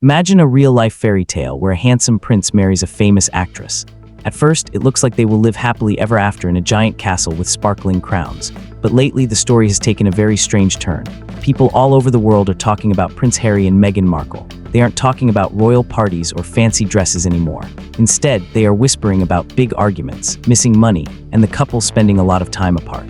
Imagine a real-life fairy tale where a handsome prince marries a famous actress. At first, it looks like they will live happily ever after in a giant castle with sparkling crowns. But lately, the story has taken a very strange turn. People all over the world are talking about Prince Harry and Meghan Markle. They aren't talking about royal parties or fancy dresses anymore. Instead, they are whispering about big arguments, missing money, and the couple spending a lot of time apart.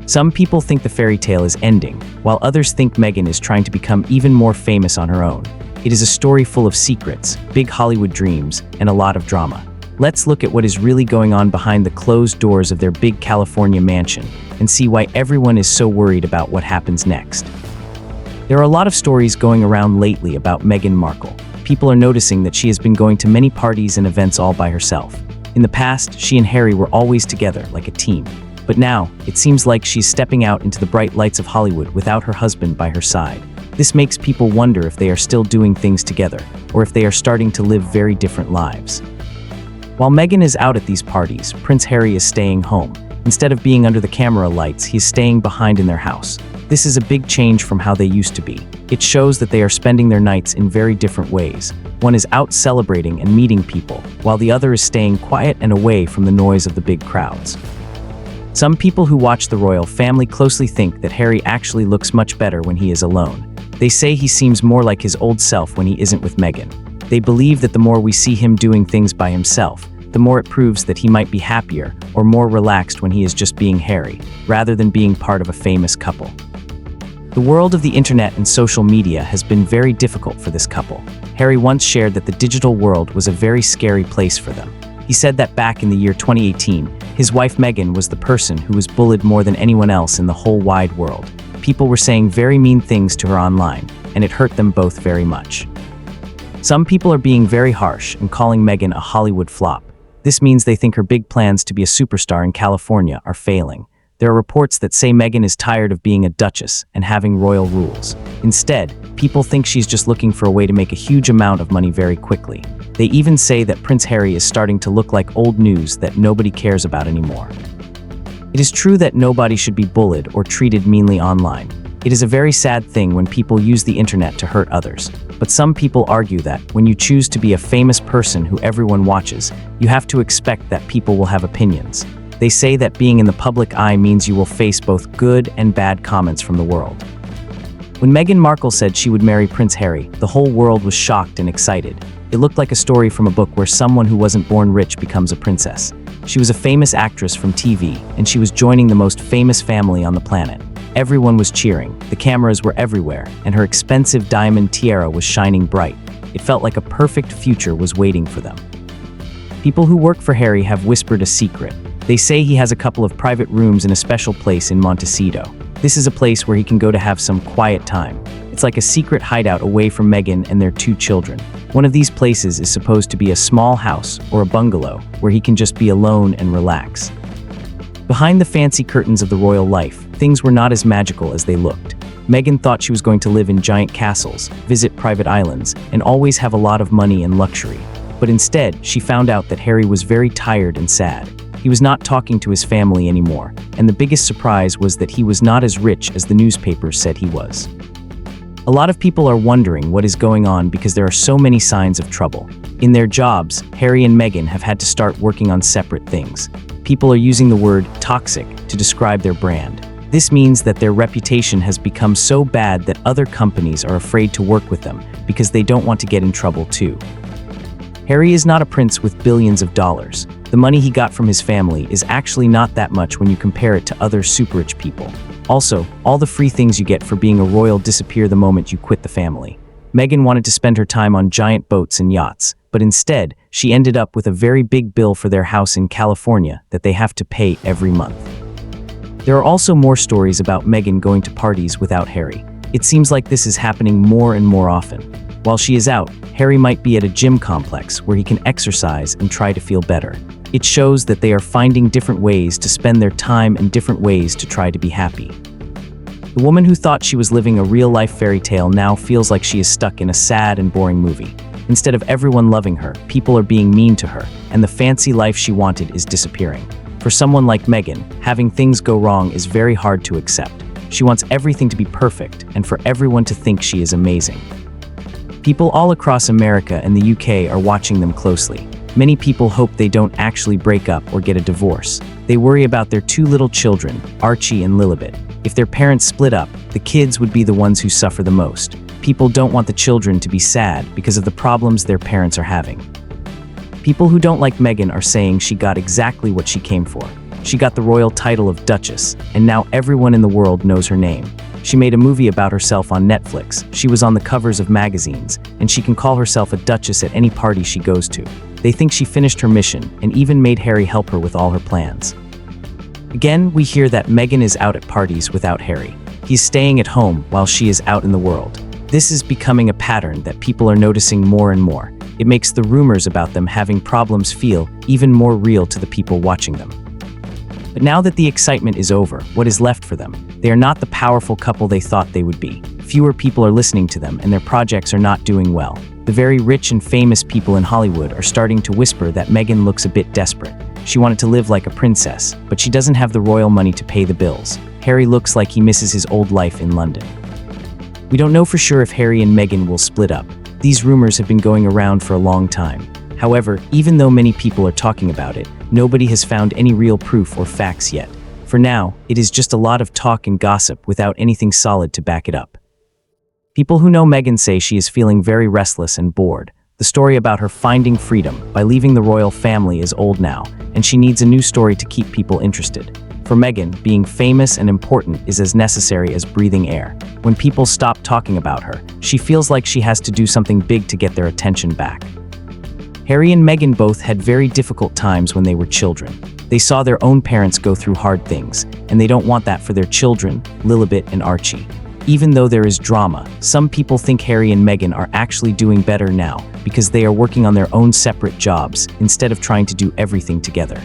Some people think the fairy tale is ending, while others think Meghan is trying to become even more famous on her own. It is a story full of secrets, big Hollywood dreams, and a lot of drama. Let's look at what is really going on behind the closed doors of their big California mansion and see why everyone is so worried about what happens next. There are a lot of stories going around lately about Meghan Markle. People are noticing that she has been going to many parties and events all by herself. In the past, she and Harry were always together, like a team. But now, it seems like she's stepping out into the bright lights of Hollywood without her husband by her side. This makes people wonder if they are still doing things together, or if they are starting to live very different lives. While Meghan is out at these parties, Prince Harry is staying home. Instead of being under the camera lights, he is staying behind in their house. This is a big change from how they used to be. It shows that they are spending their nights in very different ways. One is out celebrating and meeting people, while the other is staying quiet and away from the noise of the big crowds. Some people who watch the royal family closely think that Harry actually looks much better when he is alone. They say he seems more like his old self when he isn't with Meghan. They believe that the more we see him doing things by himself, the more it proves that he might be happier or more relaxed when he is just being Harry, rather than being part of a famous couple. The world of the internet and social media has been very difficult for this couple. Harry once shared that the digital world was a very scary place for them. He said that back in the year 2018, his wife Meghan was the person who was bullied more than anyone else in the whole wide world. People were saying very mean things to her online, and it hurt them both very much. Some people are being very harsh and calling Meghan a Hollywood flop. This means they think her big plans to be a superstar in California are failing. There are reports that say Meghan is tired of being a duchess and having royal rules. Instead, people think she's just looking for a way to make a huge amount of money very quickly. They even say that Prince Harry is starting to look like old news that nobody cares about anymore. It is true that nobody should be bullied or treated meanly online. It is a very sad thing when people use the internet to hurt others. But some people argue that when you choose to be a famous person who everyone watches, you have to expect that people will have opinions. They say that being in the public eye means you will face both good and bad comments from the world. When Meghan Markle said she would marry Prince Harry, the whole world was shocked and excited. It looked like a story from a book where someone who wasn't born rich becomes a princess. She was a famous actress from TV, and she was joining the most famous family on the planet. Everyone was cheering, the cameras were everywhere, and her expensive diamond tiara was shining bright. It felt like a perfect future was waiting for them. People who work for Harry have whispered a secret. They say he has a couple of private rooms in a special place in Montecito. This is a place where he can go to have some quiet time. It's like a secret hideout away from Meghan and their 2 children. One of these places is supposed to be a small house or a bungalow where he can just be alone and relax. Behind the fancy curtains of the royal life, things were not as magical as they looked. Meghan thought she was going to live in giant castles, visit private islands, and always have a lot of money and luxury. But instead, she found out that Harry was very tired and sad. He was not talking to his family anymore, and the biggest surprise was that he was not as rich as the newspapers said he was. A lot of people are wondering what is going on because there are so many signs of trouble. In their jobs, Harry and Meghan have had to start working on separate things. People are using the word toxic to describe their brand. This means that their reputation has become so bad that other companies are afraid to work with them because they don't want to get in trouble too. Harry is not a prince with billions of dollars. The money he got from his family is actually not that much when you compare it to other super-rich people. Also, all the free things you get for being a royal disappear the moment you quit the family. Meghan wanted to spend her time on giant boats and yachts, but instead, she ended up with a very big bill for their house in California that they have to pay every month. There are also more stories about Meghan going to parties without Harry. It seems like this is happening more and more often. While she is out, Harry might be at a gym complex where he can exercise and try to feel better. It shows that they are finding different ways to spend their time and different ways to try to be happy. The woman who thought she was living a real-life fairy tale now feels like she is stuck in a sad and boring movie. Instead of everyone loving her, people are being mean to her, and the fancy life she wanted is disappearing. For someone like Meghan, having things go wrong is very hard to accept. She wants everything to be perfect and for everyone to think she is amazing. People all across America and the UK are watching them closely. Many people hope they don't actually break up or get a divorce. They worry about their two little children, Archie and Lilibet. If their parents split up, the kids would be the ones who suffer the most. People don't want the children to be sad because of the problems their parents are having. People who don't like Meghan are saying she got exactly what she came for. She got the royal title of Duchess, and now everyone in the world knows her name. She made a movie about herself on Netflix, she was on the covers of magazines, and she can call herself a duchess at any party she goes to. They think she finished her mission, and even made Harry help her with all her plans. Again, we hear that Meghan is out at parties without Harry. He's staying at home while she is out in the world. This is becoming a pattern that people are noticing more and more. It makes the rumors about them having problems feel even more real to the people watching them. But now that the excitement is over, what is left for them? They are not the powerful couple they thought they would be. Fewer people are listening to them, and their projects are not doing well. The very rich and famous people in Hollywood are starting to whisper that Meghan looks a bit desperate. She wanted to live like a princess, but she doesn't have the royal money to pay the bills. Harry looks like he misses his old life in London. We don't know for sure if Harry and Meghan will split up. These rumors have been going around for a long time. However, even though many people are talking about it, nobody has found any real proof or facts yet. For now, it is just a lot of talk and gossip without anything solid to back it up. People who know Meghan say she is feeling very restless and bored. The story about her finding freedom by leaving the royal family is old now, and she needs a new story to keep people interested. For Meghan, being famous and important is as necessary as breathing air. When people stop talking about her, she feels like she has to do something big to get their attention back. Harry and Meghan both had very difficult times when they were children. They saw their own parents go through hard things, and they don't want that for their children, Lilibet and Archie. Even though there is drama, some people think Harry and Meghan are actually doing better now because they are working on their own separate jobs instead of trying to do everything together.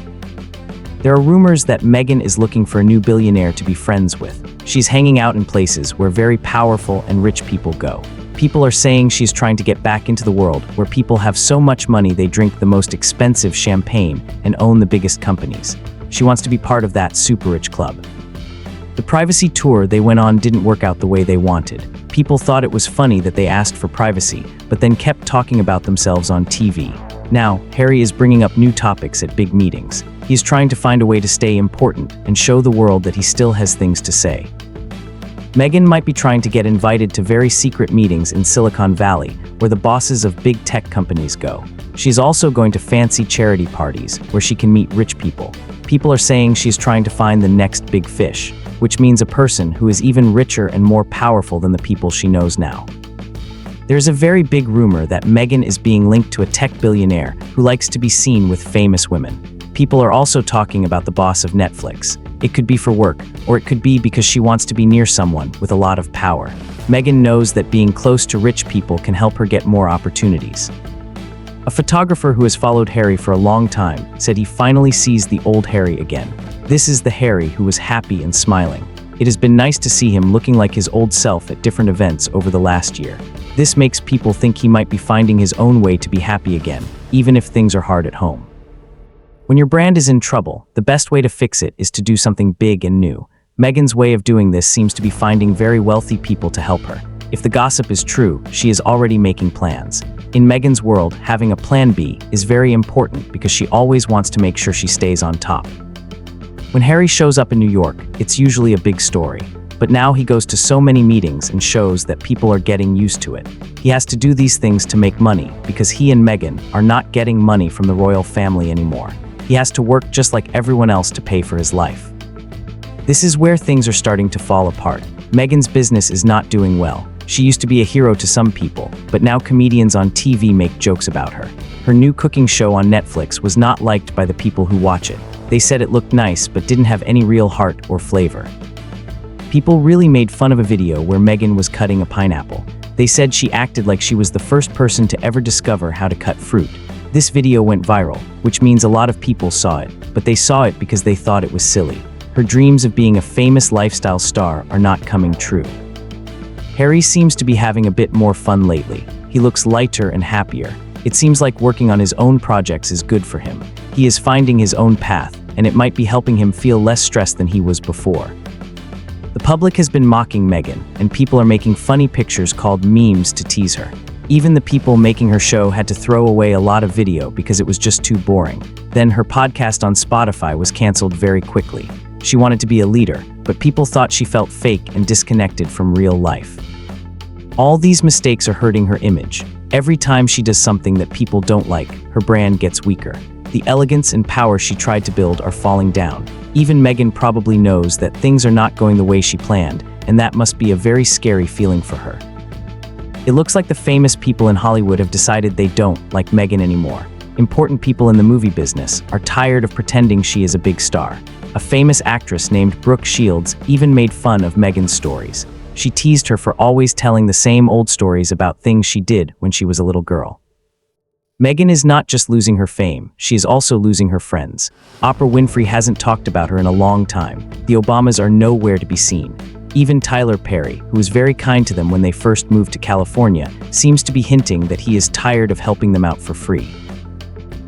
There are rumors that Meghan is looking for a new billionaire to be friends with. She's hanging out in places where very powerful and rich people go. People are saying she's trying to get back into the world where people have so much money they drink the most expensive champagne and own the biggest companies. She wants to be part of that super-rich club. The privacy tour they went on didn't work out the way they wanted. People thought it was funny that they asked for privacy, but then kept talking about themselves on TV. Now, Harry is bringing up new topics at big meetings. He's trying to find a way to stay important and show the world that he still has things to say. Meghan might be trying to get invited to very secret meetings in Silicon Valley, where the bosses of big tech companies go. She's also going to fancy charity parties, where she can meet rich people. People are saying she's trying to find the next big fish, which means a person who is even richer and more powerful than the people she knows now. There's a very big rumor that Meghan is being linked to a tech billionaire who likes to be seen with famous women. People are also talking about the boss of Netflix. It could be for work, or it could be because she wants to be near someone with a lot of power. Meghan knows that being close to rich people can help her get more opportunities. A photographer who has followed Harry for a long time said he finally sees the old Harry again. This is the Harry who was happy and smiling. It has been nice to see him looking like his old self at different events over the last year. This makes people think he might be finding his own way to be happy again, even if things are hard at home. When your brand is in trouble, the best way to fix it is to do something big and new. Meghan's way of doing this seems to be finding very wealthy people to help her. If the gossip is true, she is already making plans. In Meghan's world, having a plan B is very important because she always wants to make sure she stays on top. When Harry shows up in New York, it's usually a big story. But now he goes to so many meetings and shows that people are getting used to it. He has to do these things to make money because he and Meghan are not getting money from the royal family anymore. He has to work just like everyone else to pay for his life. This is where things are starting to fall apart. Meghan's business is not doing well. She used to be a hero to some people, but now comedians on TV make jokes about her. Her new cooking show on Netflix was not liked by the people who watch it. They said it looked nice but didn't have any real heart or flavor. People really made fun of a video where Meghan was cutting a pineapple. They said she acted like she was the first person to ever discover how to cut fruit. This video went viral, which means a lot of people saw it, but they saw it because they thought it was silly. Her dreams of being a famous lifestyle star are not coming true. Harry seems to be having a bit more fun lately. He looks lighter and happier. It seems like working on his own projects is good for him. He is finding his own path, and it might be helping him feel less stressed than he was before. The public has been mocking Meghan, and people are making funny pictures called memes to tease her. Even the people making her show had to throw away a lot of video because it was just too boring. Then her podcast on Spotify was canceled very quickly. She wanted to be a leader, but people thought she felt fake and disconnected from real life. All these mistakes are hurting her image. Every time she does something that people don't like, her brand gets weaker. The elegance and power she tried to build are falling down. Even Meghan probably knows that things are not going the way she planned, and that must be a very scary feeling for her. It looks like the famous people in Hollywood have decided they don't like Meghan anymore. Important people in the movie business are tired of pretending she is a big star. A famous actress named Brooke Shields even made fun of Meghan's stories. She teased her for always telling the same old stories about things she did when she was a little girl. Meghan is not just losing her fame, she is also losing her friends. Oprah Winfrey hasn't talked about her in a long time. The Obamas are nowhere to be seen. Even Tyler Perry, who was very kind to them when they first moved to California, seems to be hinting that he is tired of helping them out for free.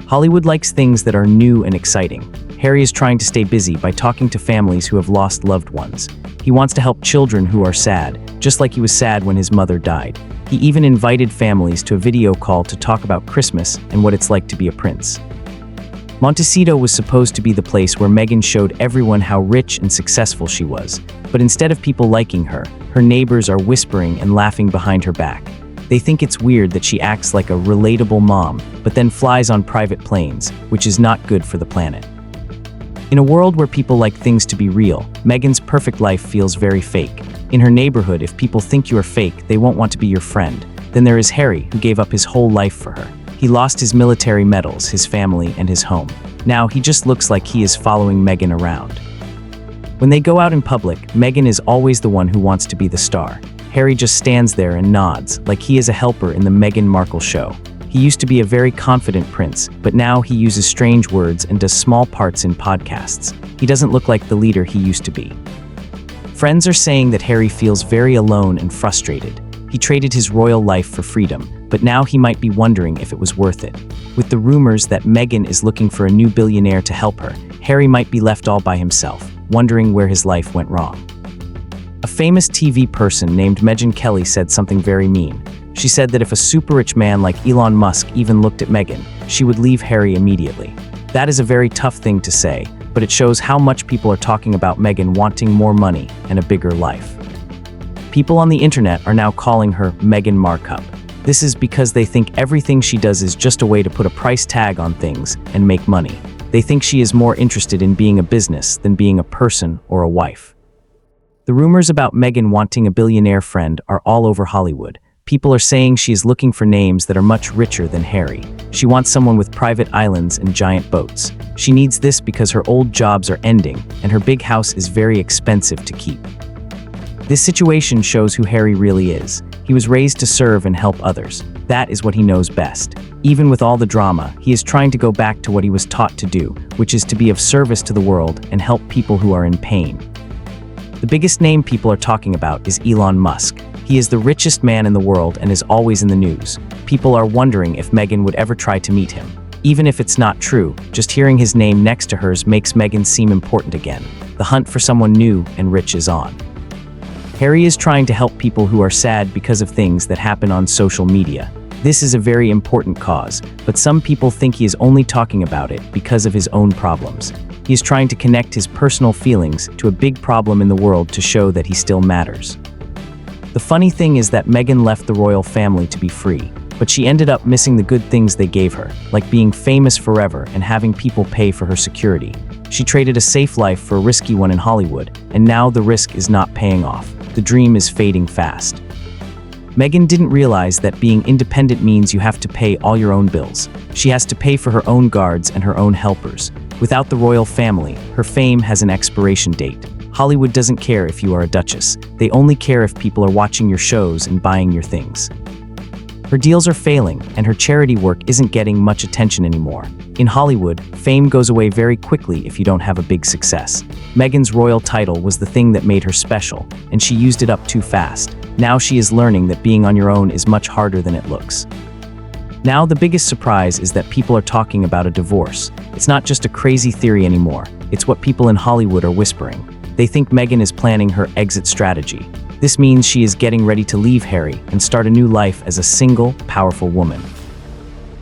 Hollywood likes things that are new and exciting. Harry is trying to stay busy by talking to families who have lost loved ones. He wants to help children who are sad, just like he was sad when his mother died. He even invited families to a video call to talk about Christmas and what it's like to be a prince. Montecito was supposed to be the place where Meghan showed everyone how rich and successful she was, but instead of people liking her, her neighbors are whispering and laughing behind her back. They think it's weird that she acts like a relatable mom, but then flies on private planes, which is not good for the planet. In a world where people like things to be real, Meghan's perfect life feels very fake. In her neighborhood, if people think you are fake, they won't want to be your friend. Then there is Harry, who gave up his whole life for her. He lost his military medals, his family, and his home. Now he just looks like he is following Meghan around. When they go out in public, Meghan is always the one who wants to be the star. Harry just stands there and nods, like he is a helper in the Meghan Markle show. He used to be a very confident prince, but now he uses strange words and does small parts in podcasts. He doesn't look like the leader he used to be. Friends are saying that Harry feels very alone and frustrated. He traded his royal life for freedom, but now he might be wondering if it was worth it. With the rumors that Meghan is looking for a new billionaire to help her, Harry might be left all by himself, wondering where his life went wrong. A famous TV person named Megyn Kelly said something very mean. She said that if a super-rich man like Elon Musk even looked at Meghan, she would leave Harry immediately. That is a very tough thing to say, but it shows how much people are talking about Meghan wanting more money and a bigger life. People on the internet are now calling her Meghan Markle. This is because they think everything she does is just a way to put a price tag on things and make money. They think she is more interested in being a business than being a person or a wife. The rumors about Meghan wanting a billionaire friend are all over Hollywood. People are saying she is looking for names that are much richer than Harry. She wants someone with private islands and giant boats. She needs this because her old jobs are ending, and her big house is very expensive to keep. This situation shows who Harry really is. He was raised to serve and help others. That is what he knows best. Even with all the drama, he is trying to go back to what he was taught to do, which is to be of service to the world and help people who are in pain. The biggest name people are talking about is Elon Musk. He is the richest man in the world and is always in the news. People are wondering if Meghan would ever try to meet him. Even if it's not true, just hearing his name next to hers makes Meghan seem important again. The hunt for someone new and rich is on. Harry is trying to help people who are sad because of things that happen on social media. This is a very important cause, but some people think he is only talking about it because of his own problems. He is trying to connect his personal feelings to a big problem in the world to show that he still matters. The funny thing is that Meghan left the royal family to be free, but she ended up missing the good things they gave her, like being famous forever and having people pay for her security. She traded a safe life for a risky one in Hollywood, and now the risk is not paying off. The dream is fading fast. Meghan didn't realize that being independent means you have to pay all your own bills. She has to pay for her own guards and her own helpers. Without the royal family, her fame has an expiration date. Hollywood doesn't care if you are a duchess. They only care if people are watching your shows and buying your things. Her deals are failing, and her charity work isn't getting much attention anymore. In Hollywood, fame goes away very quickly if you don't have a big success. Meghan's royal title was the thing that made her special, and she used it up too fast. Now she is learning that being on your own is much harder than it looks. Now the biggest surprise is that people are talking about a divorce. It's not just a crazy theory anymore. It's what people in Hollywood are whispering. They think Meghan is planning her exit strategy. This means she is getting ready to leave Harry and start a new life as a single, powerful woman.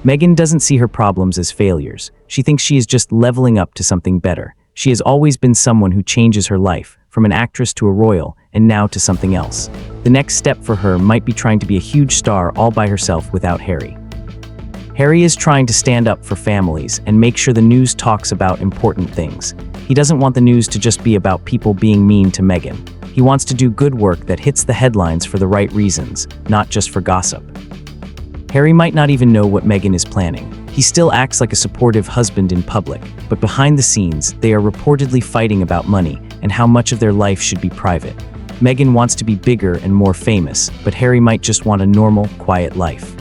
Meghan doesn't see her problems as failures. She thinks she is just leveling up to something better. She has always been someone who changes her life, from an actress to a royal, and now to something else. The next step for her might be trying to be a huge star all by herself without Harry. Harry is trying to stand up for families and make sure the news talks about important things. He doesn't want the news to just be about people being mean to Meghan. He wants to do good work that hits the headlines for the right reasons, not just for gossip. Harry might not even know what Meghan is planning. He still acts like a supportive husband in public, but behind the scenes, they are reportedly fighting about money and how much of their life should be private. Meghan wants to be bigger and more famous, but Harry might just want a normal, quiet life.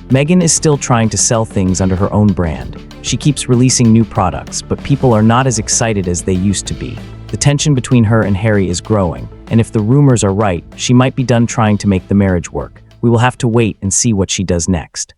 Meghan is still trying to sell things under her own brand. She keeps releasing new products, but people are not as excited as they used to be. The tension between her and Harry is growing, and if the rumors are right, she might be done trying to make the marriage work. We will have to wait and see what she does next.